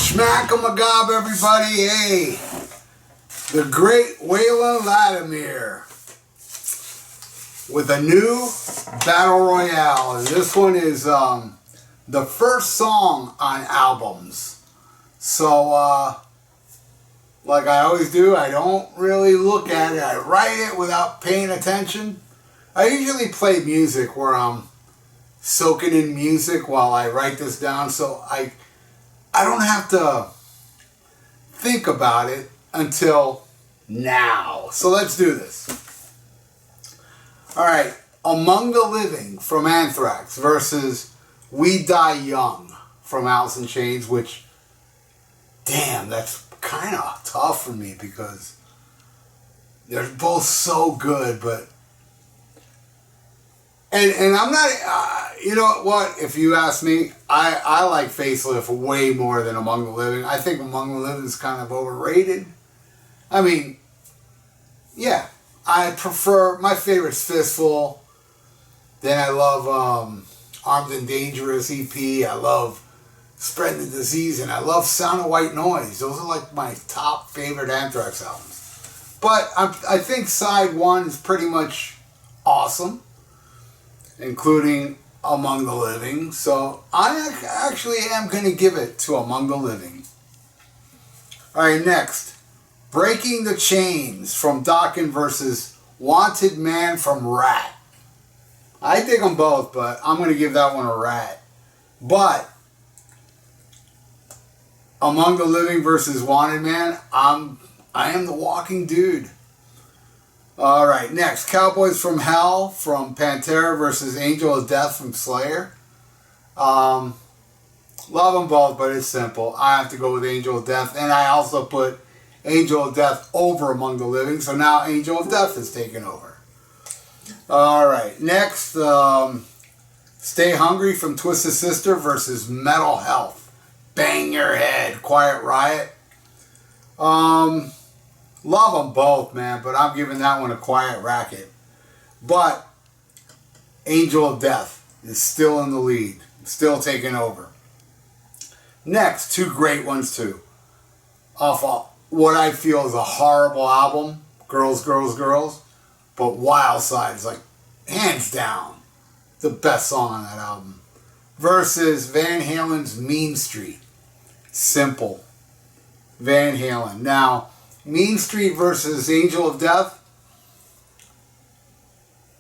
Schmack-a-magob, everybody. Hey, the great Waylon Latimer with a new Battle Royale. And this one is the first song on albums. So, like I always do, I don't really look at it. I write it without paying attention. I usually play music where I'm soaking in music while I write this down, so I don't have to think about it until now. So let's do this. Alright, Among the Living from Anthrax versus We Die Young from Alice in Chains, which, damn, that's kind of tough for me because they're both so good, but and I'm not, you know what, if you ask me, I like Facelift way more than Among the Living. I think Among the Living is kind of overrated. I mean, yeah, I prefer, my favorite's Fistful. Then I love Armed and Dangerous EP. I love Spread the Disease, and I love Sound of White Noise. Those are like my top favorite Anthrax albums. But I think side one is pretty much awesome, including Among the Living. So I actually am going to give it to Among the Living. Alright, next. Breaking the Chains from Dokken versus Wanted Man from Rat. I dig them both, but I'm going to give that one a Rat. But Among the Living versus Wanted Man, I am the walking dude. Alright, next. Cowboys from Hell from Pantera versus Angel of Death from Slayer. Love them both, but it's simple. I have to go with Angel of Death, and I also put Angel of Death over Among the Living, so now Angel of Death is taken over. Alright, next. Stay Hungry from Twisted Sister versus Metal Health. Bang Your Head, Quiet Riot. Love them both, man, but I'm giving that one a Quiet Racket. But Angel of Death is still in the lead, still taking over. Next, two great ones too. Off of what I feel is a horrible album, Girls, Girls, Girls, but Wild Side is like, hands down, the best song on that album. Versus Van Halen's Mean Street. Simple. Van Halen. Now, Mean Street versus Angel of Death.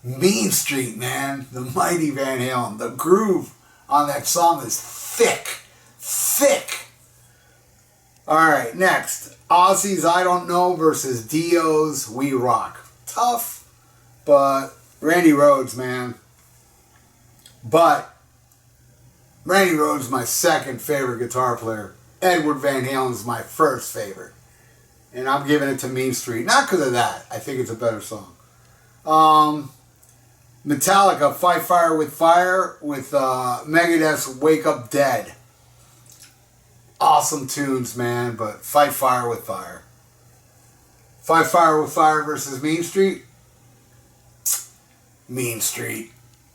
Mean Street, man. The mighty Van Halen. The groove on that song is thick. Thick. Alright, next. Ozzy's I Don't Know versus Dio's We Rock. Tough, but Randy Rhoads, man. But Randy Rhoads is my second favorite guitar player. Edward Van Halen is my first favorite. And I'm giving it to Mean Street. Not because of that. I think it's a better song. Metallica, Fight Fire with Fire with Megadeth's Wake Up Dead. Awesome tunes, man, but Fight Fire with Fire. Fight Fire with Fire versus Mean Street. Mean Street.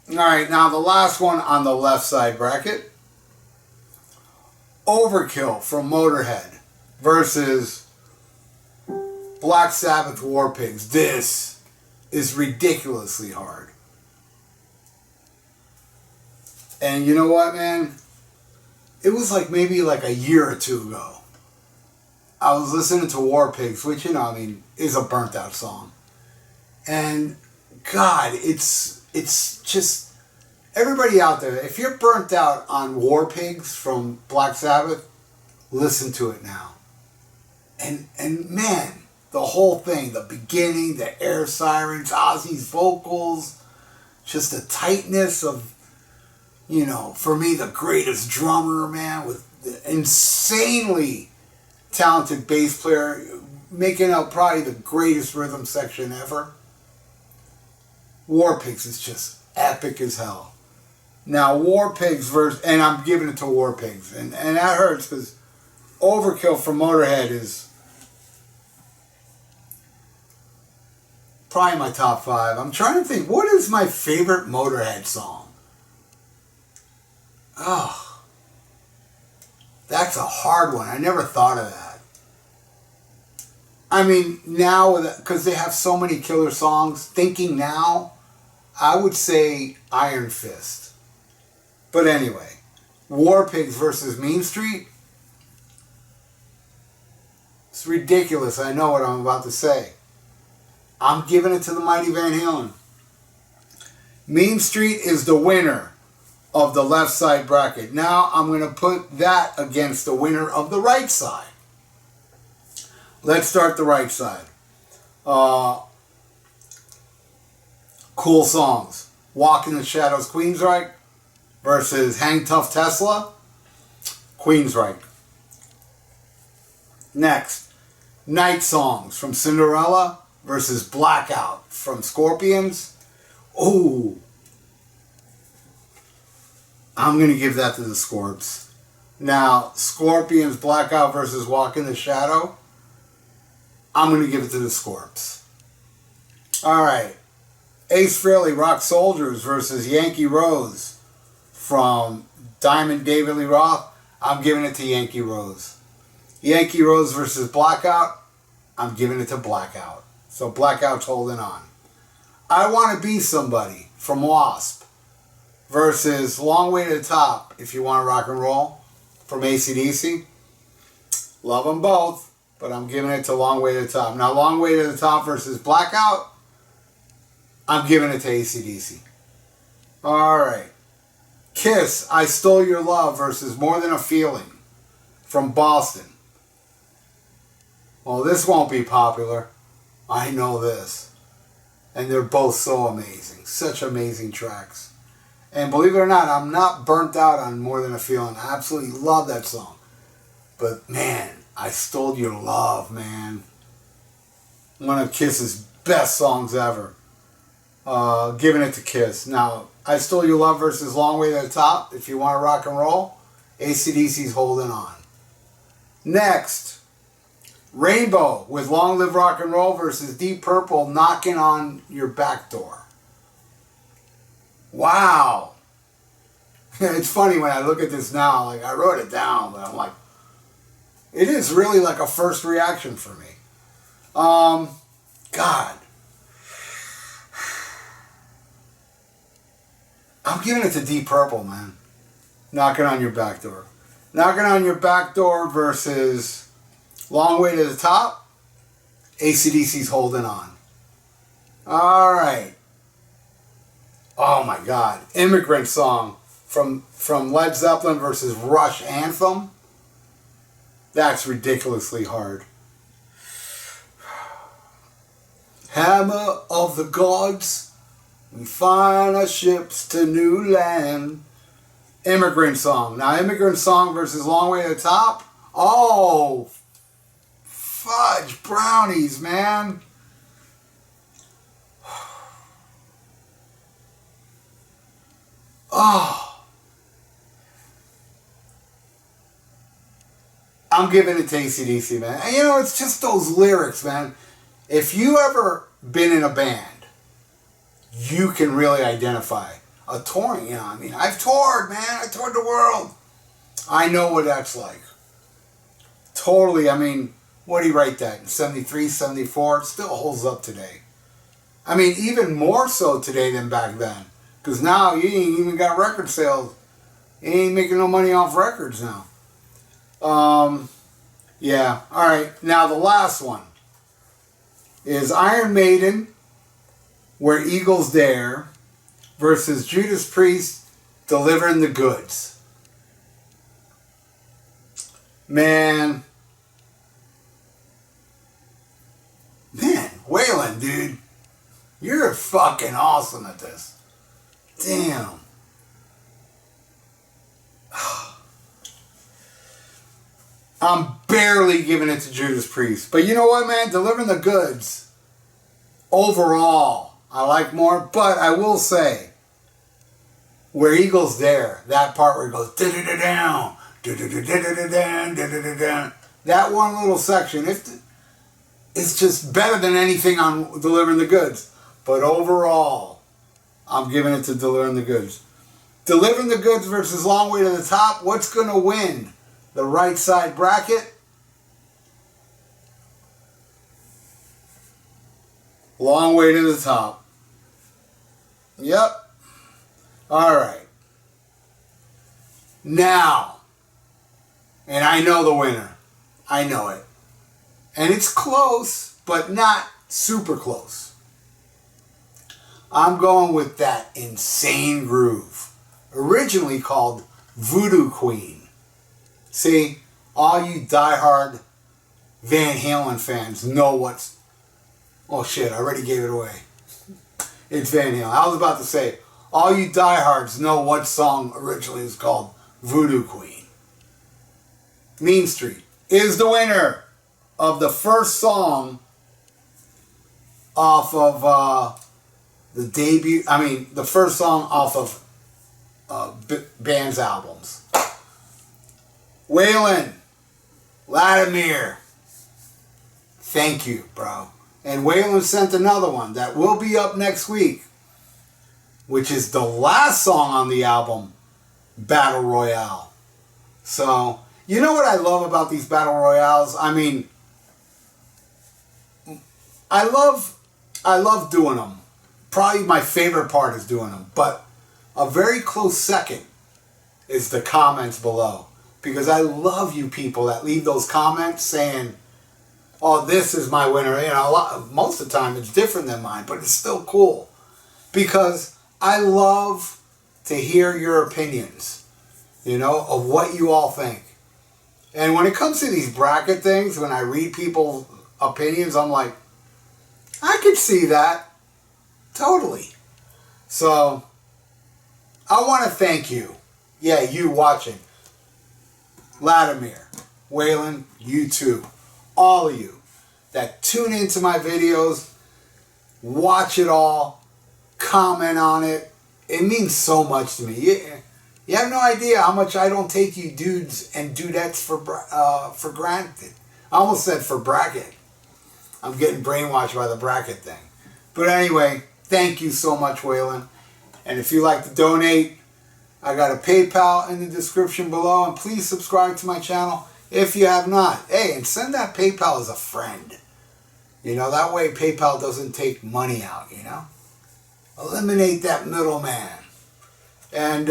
Alright, now the last one on the left side bracket. Overkill from Motorhead versus Black Sabbath War Pigs. This is ridiculously hard. And you know what, man? It was like maybe like a year or two ago. I was listening to War Pigs, which, you know, I mean, is a burnt out song. And God, it's just, everybody out there, if you're burnt out on War Pigs from Black Sabbath, listen to it now. And man, the whole thing, the beginning, the air sirens, Ozzy's vocals, just the tightness of, you know, for me, the greatest drummer, man, with the insanely talented bass player, making out probably the greatest rhythm section ever. War Pigs is just epic as hell. Now, War Pigs versus, and I'm giving it to War Pigs, and that hurts because Overkill from Motorhead is probably my top 5. I'm trying to think, what is my favorite Motorhead song? Oh, That's a hard one. I never thought of that. I mean, now, because they have so many killer songs, thinking now, I would say Iron Fist. But anyway, War Pigs versus Mean Street. It's ridiculous. I know what I'm about to say. I'm giving it to the Mighty Van Halen. Mean Street is the winner of the left side bracket. Now I'm going to put that against the winner of the right side. Let's start the right side. Cool songs. Walk in the Shadows, Queensryche versus Hang Tough Tesla, Queensryche. Next, Night Songs from Cinderella versus Blackout from Scorpions. Ooh. I'm going to give that to the Scorps. Now, Scorpions, Blackout versus Walk in the Shadow. I'm going to give it to the Scorps. Alright. Ace Frehley, Rock Soldiers versus Yankee Rose from Diamond David Lee Roth. I'm giving it to Yankee Rose. Yankee Rose versus Blackout. I'm giving it to Blackout. So Blackout's holding on. I Want to Be Somebody from Wasp versus Long Way to the Top, If You Want to Rock and Roll, from AC/DC. Love them both, but I'm giving it to Long Way to the Top. Now, Long Way to the Top versus Blackout, I'm giving it to AC/DC. Alright. Kiss, I Stole Your Love versus More Than a Feeling from Boston. Well, this won't be popular. I know this. And they're both so amazing. Such amazing tracks. And believe it or not, I'm not burnt out on More Than a Feeling. I absolutely love that song. But man, I Stole Your Love, man. One of Kiss's best songs ever. Giving it to Kiss. Now, I Stole Your Love versus Long Way to the Top, If You Want to Rock and Roll, AC/DC's holding on. Next, Rainbow with Long Live Rock and Roll versus Deep Purple, Knocking on Your Back Door. Wow. It's funny when I look at this now, like I wrote it down, but I'm like, it is really like a first reaction for me. God. I'm giving it to Deep Purple, man. Knocking on Your Back Door. Knocking on Your Back Door versus Long Way to the Top. AC/DC's holding on. Alright. Oh my God. Immigrant Song from Led Zeppelin versus Rush Anthem. That's ridiculously hard. Hammer of the gods, we find our ships to new land. Immigrant Song. Now, Immigrant Song versus Long Way to the Top. Oh, fudge brownies, man. Oh. I'm giving it to AC/DC, man. And you know, it's just those lyrics, man. If you ever been in a band, you can really identify a touring, you know. I mean, I've toured, man. I toured the world. I know what that's like. Totally, I mean, what did he write that? In 73, 74? It still holds up today. I mean, even more so today than back then. Because now you ain't even got record sales. You ain't making no money off records now. Yeah. Alright, now the last one is Iron Maiden, Where Eagles Dare, versus Judas Priest, Delivering the Goods. Man, Waylon, dude, you're fucking awesome at this. Damn. I'm barely giving it to Judas Priest. But you know what, man? Delivering the Goods, overall, I like more. But I will say, Where Eagles Dare, that part where it goes da-da-da-down, da-da-da-da-da-down, da-da-da-down. That one little section, it's just better than anything on Delivering the Goods. But overall, I'm giving it to Delivering the Goods. Delivering the Goods versus Long Way to the Top, what's going to win? the right side bracket. Long way to the top. Yep. All right. Now, and I know the winner. I know it. And it's close, but not super close. I'm going with that Insane Groove, originally called Voodoo Queen. See, all you diehard Van Halen fans know what's... Oh shit, I already gave it away. It's Van Halen. I was about to say, all you diehards know what song originally is called Voodoo Queen. Mean Street is the winner of the first song off of the debut, the first song off of band's albums. Waylon, Vladimir, thank you, bro. And Waylon sent another one that will be up next week, which is the last song on the album, Battle Royale. So, you know what I love about these Battle Royales? I mean, I love doing them. Probably my favorite part is doing them. But a very close second is the comments below. Because I love you people that leave those comments saying, oh, this is my winner. You know, most of the time it's different than mine, but it's still cool. Because I love to hear your opinions, you know, of what you all think. And when it comes to these bracket things, when I read people's opinions, I'm like, I could see that. Totally. So, I want to thank you. Yeah, you watching. Vladimir, Waylon, you too. All of you that tune into my videos, watch it all, comment on it. It means so much to me. You have no idea how much I don't take you dudes and dudettes for granted. I almost said for bracket. I'm getting brainwashed by the bracket thing. But anyway, thank you so much, Waylon. And if you like to donate, I got a PayPal in the description below. And please subscribe to my channel if you have not. Hey, and send that PayPal as a friend. You know, that way PayPal doesn't take money out, you know. Eliminate that middleman. And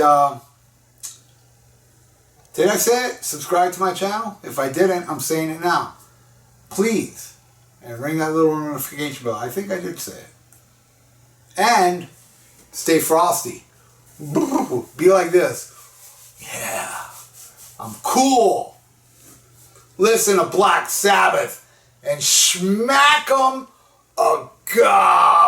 did I say it? Subscribe to my channel? If I didn't, I'm saying it now. Please. And ring that little notification bell. I think I did say it. And stay frosty. Be like this. Yeah. I'm cool. Listen to Black Sabbath and smack 'em a god.